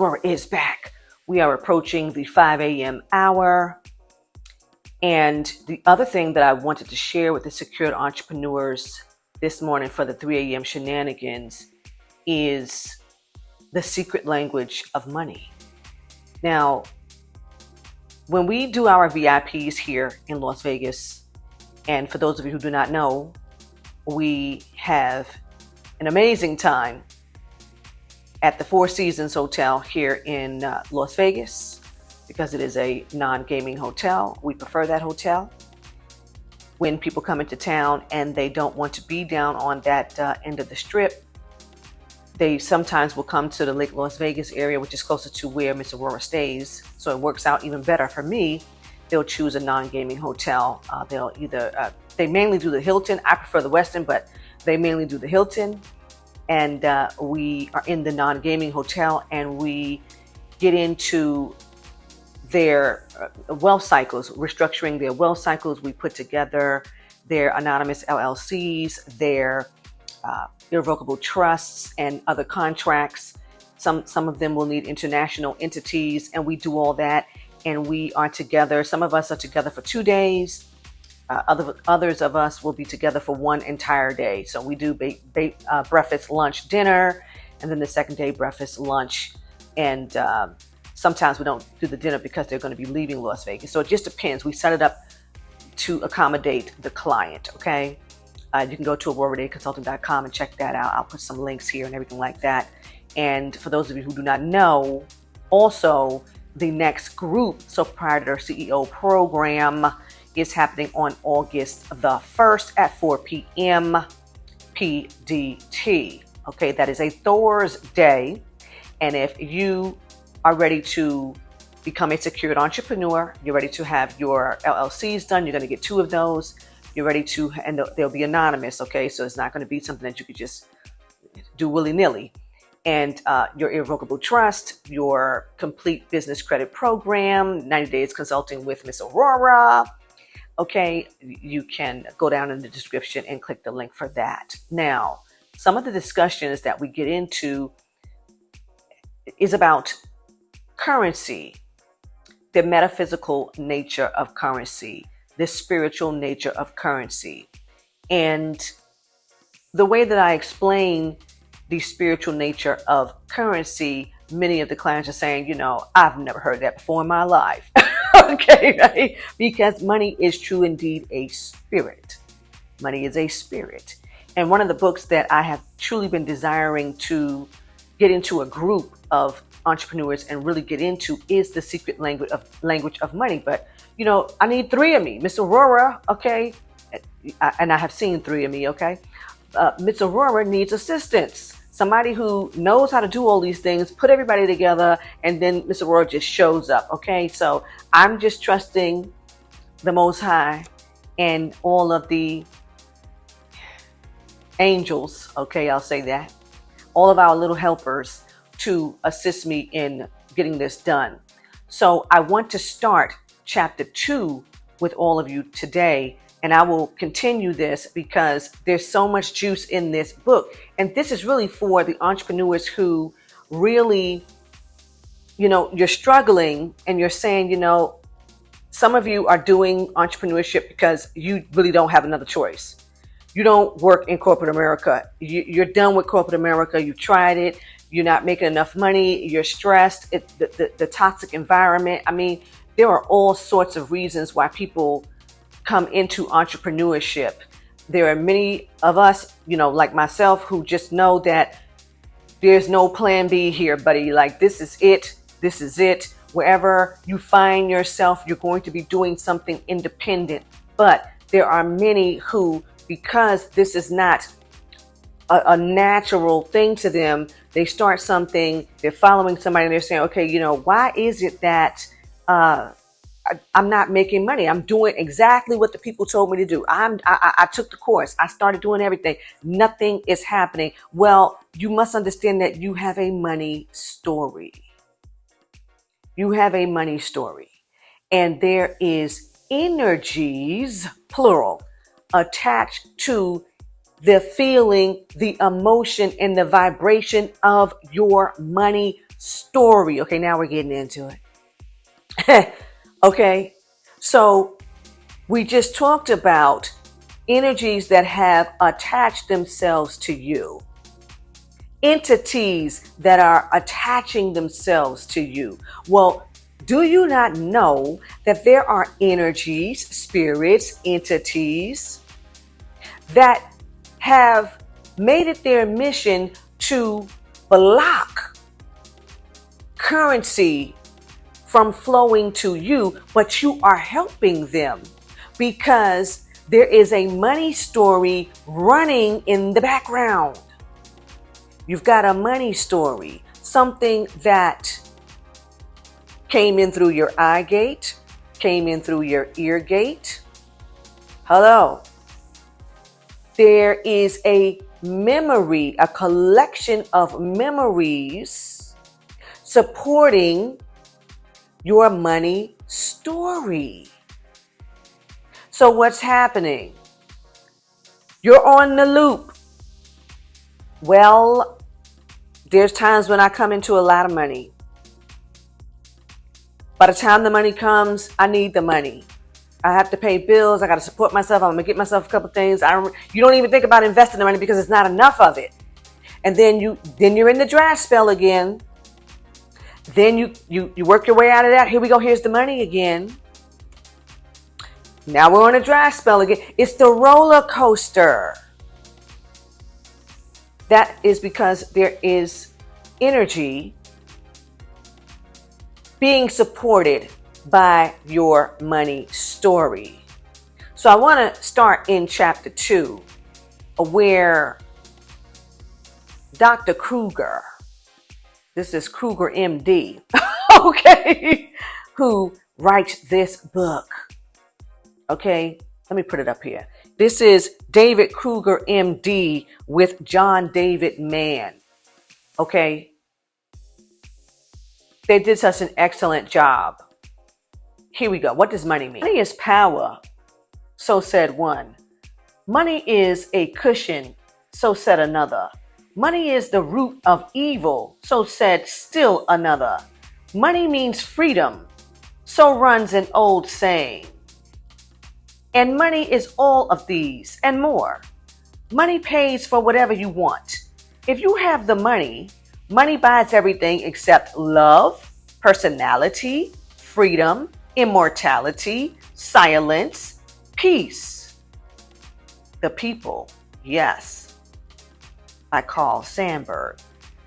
Aurorah is back. We are approaching the 5 a.m. hour. And the other thing that I wanted to share with the secured entrepreneurs this morning for the 3 a.m. shenanigans is the secret language of money. Now, when we do our VIPs here in Las Vegas, and for those of you who do not know, we have an amazing time at the Four Seasons Hotel here in Las Vegas because it is a non-gaming hotel. We prefer that hotel. When people come into town and they don't want to be down on that end of the strip, they sometimes will come to the Lake Las Vegas area, which is closer to where Miss Aurorah stays. So it works out even better for me. They'll choose a non-gaming hotel. They'll either, they mainly do the Hilton. I prefer the Westin, but they mainly do the Hilton. And we are in the non-gaming hotel and we get into their wealth cycles, restructuring their wealth cycles. We put together their anonymous LLCs, their irrevocable trusts and other contracts. Some of them will need international entities, and we do all that. And we are together. Some of us are together for 2 days. Others of us will be together for one entire day. So we do breakfast, lunch, dinner, and then the second day breakfast, lunch, and sometimes we don't do the dinner because they're going to be leaving Las Vegas. So it just depends. We set it up to accommodate the client. Okay. You can go to AurorahDayConsulting.com and check that out. I'll put some links here and everything like that. And for those of you who do not know, also the next group, Sole Proprietor To CEO program, is happening on August the 1st at 4 p.m. PDT. Okay, that is a Thursday. And if you are ready to become a secured entrepreneur, you're ready to have your LLCs done, you're going to get 2 of those. You're ready to, and they'll be anonymous. Okay, so it's not going to be something that you could just do willy-nilly. And your irrevocable trust, your complete business credit program, 90 days consulting with Miss Aurorah. Okay, you can go down in the description and click the link for that. Now, some of the discussions that we get into is about currency, the metaphysical nature of currency, the spiritual nature of currency. And the way that I explain the spiritual nature of currency, many of the clients are saying, you know, I've never heard that before in my life. Okay, right? Because money is true indeed a spirit. Money is a spirit. And one of the books that I have truly been desiring to get into a group of entrepreneurs and really get into is the secret language of money. But, you know, I need 3 of me. Miss Aurorah, okay? And I have seen 3 of me, okay? Miss Aurorah needs assistance. Somebody who knows how to do all these things, put everybody together, and then Miss Aurorah just shows up, okay? So I'm just trusting the Most High and all of the angels, okay, I'll say that, all of our little helpers to assist me in getting this done. So I want to start chapter 2 with all of you today. And I will continue this because there's so much juice in this book. And this is really for the entrepreneurs who really, you know, you're struggling and you're saying, you know, some of you are doing entrepreneurship because you really don't have another choice. You don't work in corporate America. You're done with corporate America. You tried it. You're not making enough money. You're stressed. The toxic environment. I mean, there are all sorts of reasons why people come into entrepreneurship. There are many of us, you know, like myself, who just know that there's no plan B here, buddy. Like, this is it. This is it. Wherever you find yourself, you're going to be doing something independent. But there are many who, because this is not a natural thing to them, they start something, they're following somebody, and they're saying, okay, you know, why is it that I'm not making money? I'm doing exactly what the people told me to do. I took the course. I started doing everything. Nothing is happening. Well, you must understand that you have a money story. You have a money story. And there is energies, plural, attached to the feeling, the emotion, and the vibration of your money story. Okay, now we're getting into it. Okay, so we just talked about energies that have attached themselves to you, entities that are attaching themselves to you. Well, do you not know that there are energies, spirits, entities that have made it their mission to block currency from flowing to you, but you are helping them because there is a money story running in the background. You've got a money story, something that came in through your eye gate, came in through your ear gate. Hello. There is a memory, a collection of memories supporting your money story. So what's happening? You're on the loop. Well, there's times when I come into a lot of money. By the time the money comes, I need the money. I have to pay bills. I got to support myself. I'm going to get myself a couple things. You don't even think about investing the money because it's not enough of it. And then you're in the dry spell again. Then you work your way out of that. Here we go. Here's the money again. Now we're on a dry spell again. It's the roller coaster. That is because there is energy being supported by your money story. So I want to start in chapter 2, where Dr. Kruger, this is Kruger MD, okay, who writes this book. Okay, let me put it up here. This is David Kruger MD with John David Mann. Okay, they did such an excellent job. Here we go. What does money mean? Money is power, so said one. Money is a cushion, so said another. Money is the root of evil, so said still another. Money means freedom, so runs an old saying. And money is all of these and more. Money pays for whatever you want. If you have the money, money buys everything except love, personality, freedom, immortality, silence, peace. The People, yes, by Carl Sandburg,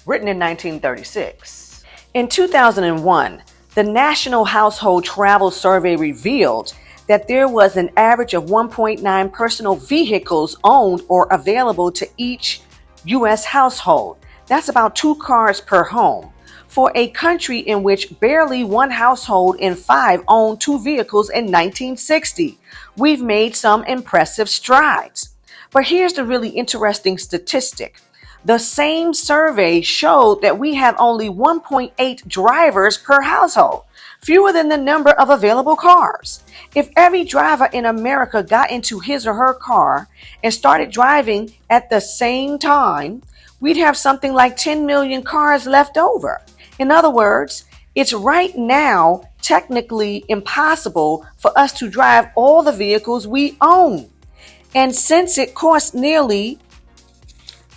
written in 1936. In 2001, the National Household Travel Survey revealed that there was an average of 1.9 personal vehicles owned or available to each U.S. household. That's about 2 cars per home. For a country in which barely 1 household in 5 owned 2 vehicles in 1960, we've made some impressive strides. But here's the really interesting statistic. The same survey showed that we have only 1.8 drivers per household, fewer than the number of available cars. If every driver in America got into his or her car and started driving at the same time, we'd have something like 10 million cars left over. In other words, it's right now technically impossible for us to drive all the vehicles we own. And since it costs nearly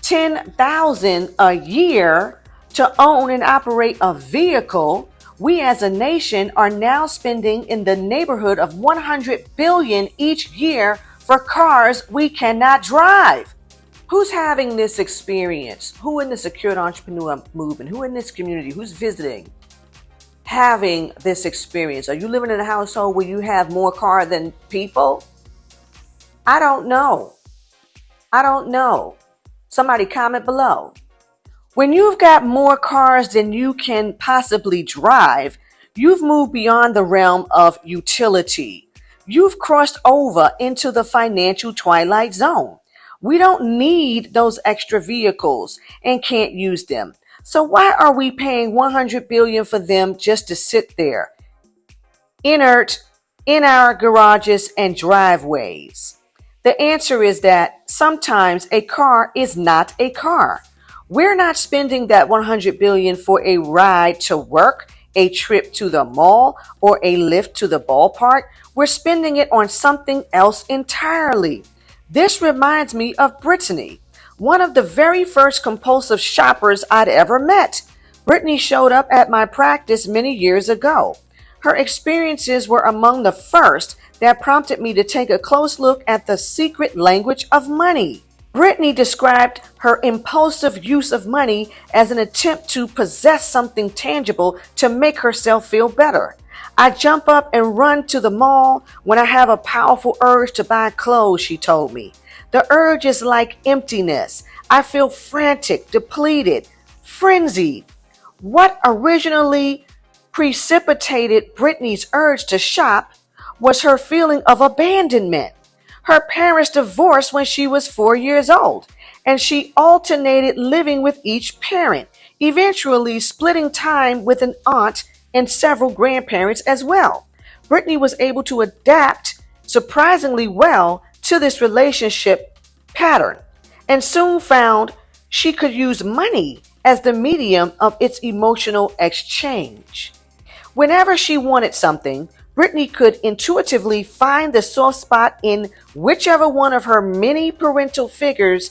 $10,000 a year to own and operate a vehicle, we as a nation are now spending in the neighborhood of $100 billion each year for cars we cannot drive. Who's having this experience? Who in the secured entrepreneur movement? Who in this community? Who's visiting? Having this experience? Are you living in a household where you have more car than people? I don't know. Somebody comment below. When you've got more cars than you can possibly drive, you've moved beyond the realm of utility. You've crossed over into the financial twilight zone. We don't need those extra vehicles and can't use them. So why are we paying $100 billion for them just to sit there, inert, in our garages and driveways? The answer is that sometimes a car is not a car. We're not spending that $100 billion for a ride to work, a trip to the mall, or a lift to the ballpark. We're spending it on something else entirely. This reminds me of Brittany, one of the very first compulsive shoppers I'd ever met. Brittany showed up at my practice many years ago. Her experiences were among the first that prompted me to take a close look at the secret language of money. Brittany described her impulsive use of money as an attempt to possess something tangible to make herself feel better. I jump up and run to the mall when I have a powerful urge to buy clothes, she told me. The urge is like emptiness. I feel frantic, depleted, frenzied. What originally precipitated Brittany's urge to shop was her feeling of abandonment. Her parents divorced when she was 4 years old, and she alternated living with each parent, eventually splitting time with an aunt and several grandparents as well. Brittany was able to adapt surprisingly well to this relationship pattern and soon found she could use money as the medium of its emotional exchange. Whenever she wanted something, Brittany could intuitively find the soft spot in whichever one of her many parental figures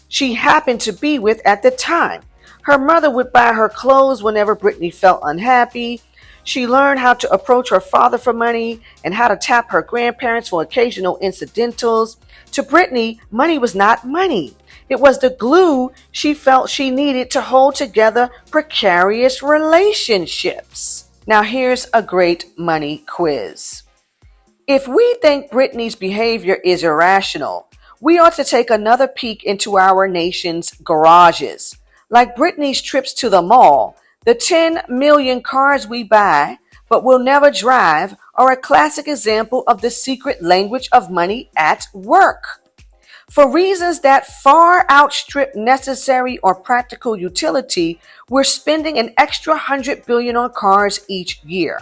she happened to be with at the time. Her mother would buy her clothes whenever Brittany felt unhappy. She learned how to approach her father for money and how to tap her grandparents for occasional incidentals. To Brittany, money was not money. It was the glue she felt she needed to hold together precarious relationships. Now here's a great money quiz. If we think Brittany's behavior is irrational, we ought to take another peek into our nation's garages. Like Brittany's trips to the mall, the 10 million cars we buy but will never drive are a classic example of the secret language of money at work. For reasons that far outstrip necessary or practical utility, we're spending an extra $100 billion on cars each year.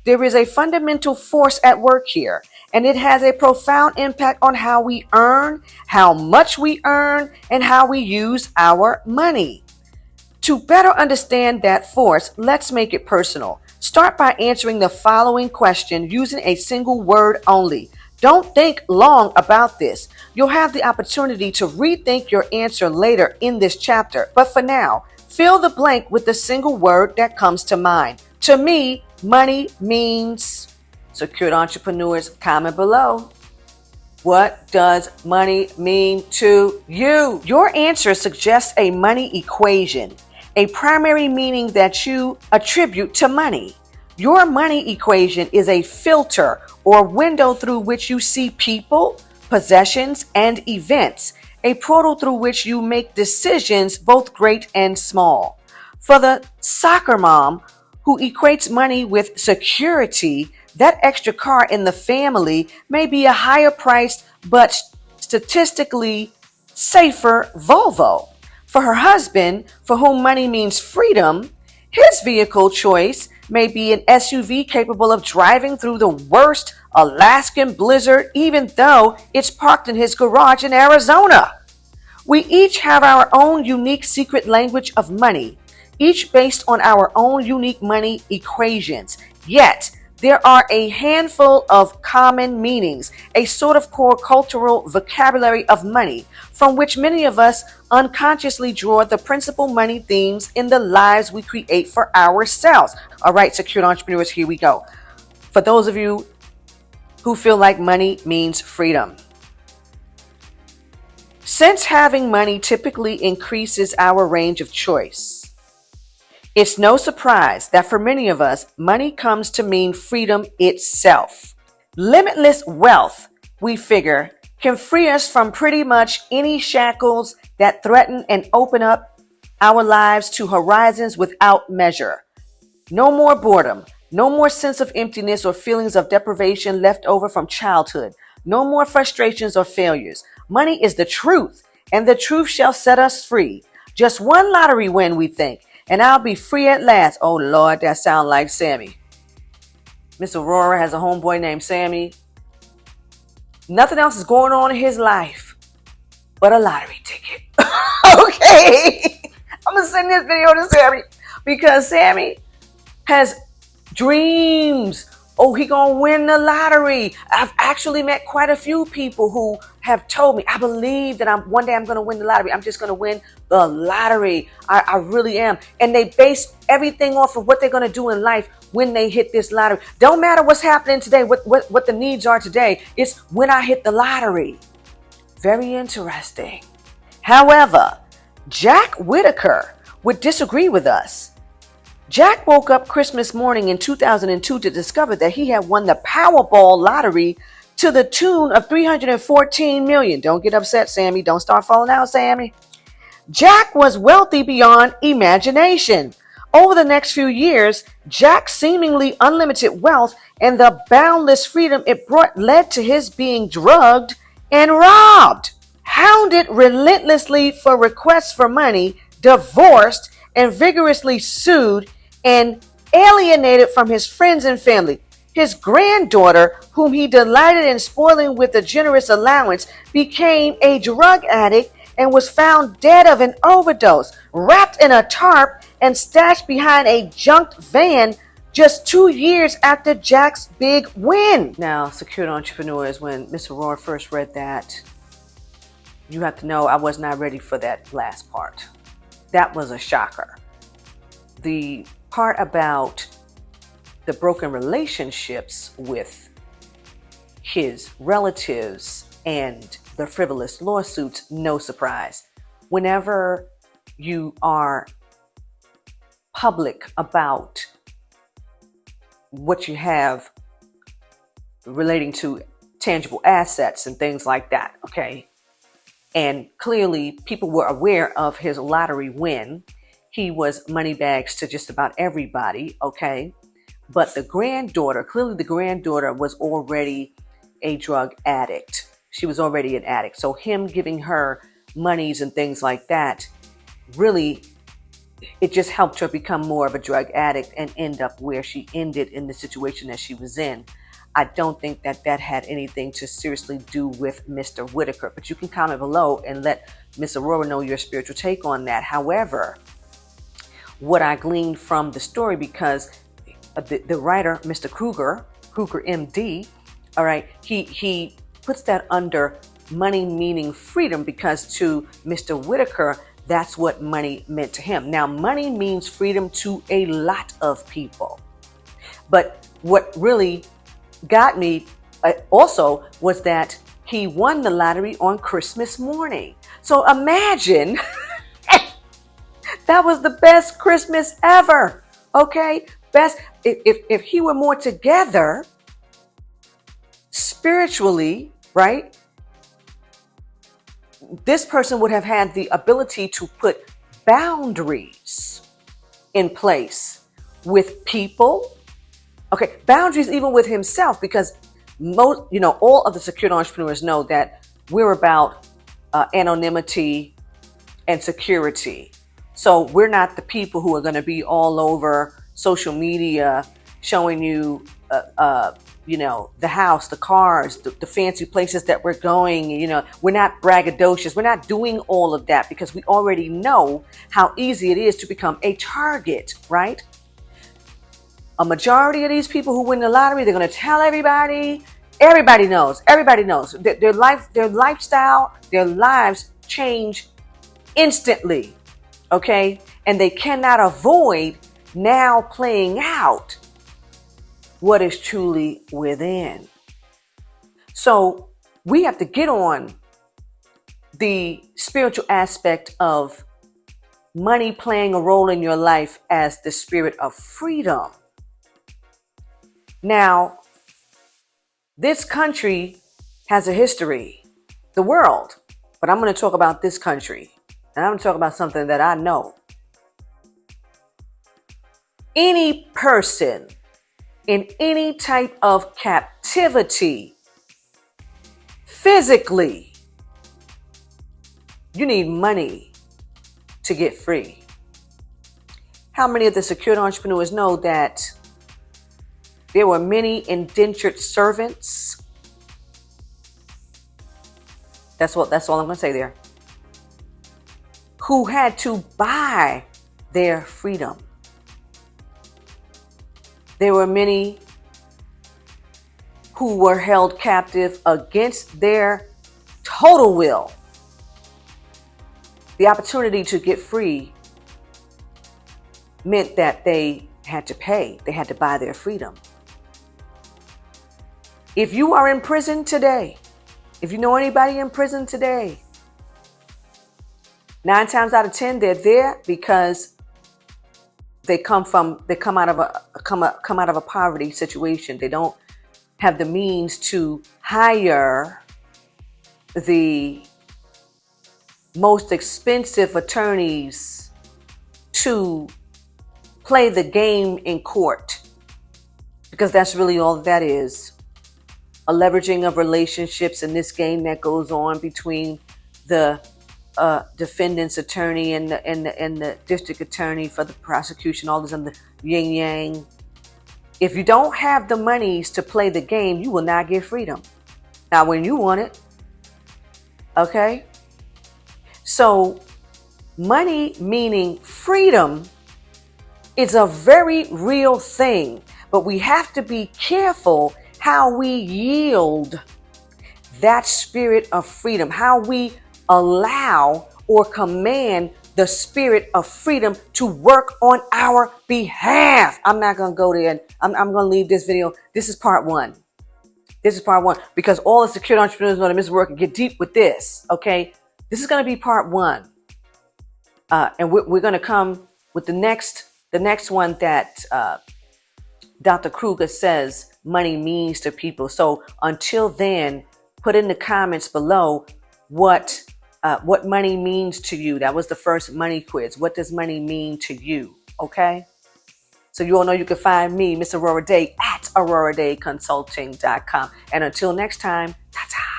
There is a fundamental force at work here, and it has a profound impact on how we earn, how much we earn, and how we use our money. To better understand that force, let's make it personal. Start by answering the following question using a single word only. Don't think long about this. You'll have the opportunity to rethink your answer later in this chapter. But for now, fill the blank with the single word that comes to mind. To me, money means... Secured entrepreneurs, comment below. What does money mean to you? Your answer suggests a money equation, a primary meaning that you attribute to money. Your money equation is a filter or window through which you see people, possessions, and events, a portal through which you make decisions both great and small. For the soccer mom who equates money with security, that extra car in the family may be a higher priced but statistically safer Volvo. For her husband, for whom money means freedom, his vehicle choice may be an SUV capable of driving through the worst Alaskan blizzard, even though it's parked in his garage in Arizona. We each have our own unique secret language of money, each based on our own unique money equations. Yet, there are a handful of common meanings, a sort of core cultural vocabulary of money, from which many of us unconsciously draw the principal money themes in the lives we create for ourselves. All right, secured entrepreneurs, here we go. For those of you who feel like money means freedom. Since having money typically increases our range of choice, it's no surprise that for many of us, money comes to mean freedom itself. Limitless wealth, we figure, can free us from pretty much any shackles that threaten and open up our lives to horizons without measure. No more boredom, no more sense of emptiness or feelings of deprivation left over from childhood, no more frustrations or failures. Money is the truth, and the truth shall set us free. Just one lottery win, we think, and I'll be free at last. Oh Lord, that sounds like Sammy. Miss Aurorah has a homeboy named Sammy. Nothing else is going on in his life but a lottery ticket. Okay. to send this video to Sammy because Sammy has dreams. Oh, he gonna win the lottery. I've actually met quite a few people who have told me, I believe that one day I'm gonna win the lottery. I'm just gonna win the lottery. I really am. And they base everything off of what they're gonna do in life when they hit this lottery. Don't matter what's happening today, what the needs are today. It's when I hit the lottery. Very interesting. However, Jack Whitaker would disagree with us. Jack woke up Christmas morning in 2002 to discover that he had won the Powerball lottery to the tune of $314 million. Don't get upset, Sammy. Don't start falling out, Sammy. Jack was wealthy beyond imagination. Over the next few years, Jack's seemingly unlimited wealth and the boundless freedom it brought led to his being drugged and robbed, hounded relentlessly for requests for money, divorced, and vigorously sued and alienated from his friends and family. His granddaughter, whom he delighted in spoiling with a generous allowance, became a drug addict and was found dead of an overdose, wrapped in a tarp and stashed behind a junked van just 2 years after Jack's big win. Now, Secured Entrepreneurs, when Miss Aurorah first read that, you have to know I was not ready for that last part. That was a shocker. The part about the broken relationships with his relatives and the frivolous lawsuits, no surprise. Whenever you are public about what you have relating to tangible assets and things like that, okay? And clearly people were aware of his lottery win. He was money bags to just about everybody, okay? But the granddaughter, clearly the granddaughter was already a drug addict. She was already an addict. So him giving her monies and things like that, really, it just helped her become more of a drug addict and end up where she ended in the situation that she was in. I don't think that had anything to seriously do with Mr. Whitaker, but you can comment below and let Miss Aurorah know your spiritual take on that. However, what I gleaned from the story, because the writer, Mr. Kruger MD, all right, he puts that under money meaning freedom, because to Mr. Whitaker, that's what money meant to him. Now, money means freedom to a lot of people. But what really got me also was that he won the lottery on Christmas morning. So imagine that was the best Christmas ever. Okay, best if he were more together spiritually, right? This person would have had the ability to put boundaries in place with people. Okay, boundaries even with himself, because all of the secured entrepreneurs know that we're about anonymity and security. So we're not the people who are going to be all over social media showing you, the house, the cars, the fancy places that we're going. We're not braggadocious. We're not doing all of that because we already know how easy it is to become a target, right? A majority of these people who win the lottery, they're going to tell everybody. Everybody knows. Everybody knows. Their lifestyle, their lives change instantly. Okay? And they cannot avoid now playing out what is truly within. So we have to get on the spiritual aspect of money playing a role in your life as the spirit of freedom. Now, this country has a history, the world, but I'm going to talk about this country, and I'm going to talk about something that I know. Any person in any type of captivity, physically, you need money to get free. How many of the secured entrepreneurs know that there were many indentured servants? That's all I'm going to say there. Who had to buy their freedom. There were many who were held captive against their total will. The opportunity to get free meant that they had to pay. They had to buy their freedom. If you are in prison today, if you know anybody in prison today, 9 times out of 10, they're there because they come out of a poverty situation. They don't have the means to hire the most expensive attorneys to play the game in court, because that's really all that is. A leveraging of relationships in this game that goes on between the defendant's attorney and the district attorney for the prosecution, all this and the yin yang. If you don't have the monies to play the game, you will not get freedom. Now, when you want it, okay? So, money meaning freedom is a very real thing, but we have to be careful how we yield that spirit of freedom, how we allow or command the spirit of freedom to work on our behalf. I'm not going to go there. I'm going to leave this video. This is part one. This is part one, because all the secure entrepreneurs know to miss work and get deep with this. Okay. This is going to be part one. And we're going to come with the next one that Dr. Kruger says money means to people. So until then, put in the comments below what money means to you. That was the first money quiz. What does money mean to you? Okay. So you all know you can find me, Miss Aurorah Dey, at AurorahDayConsulting.com. And until next time, ta-ta.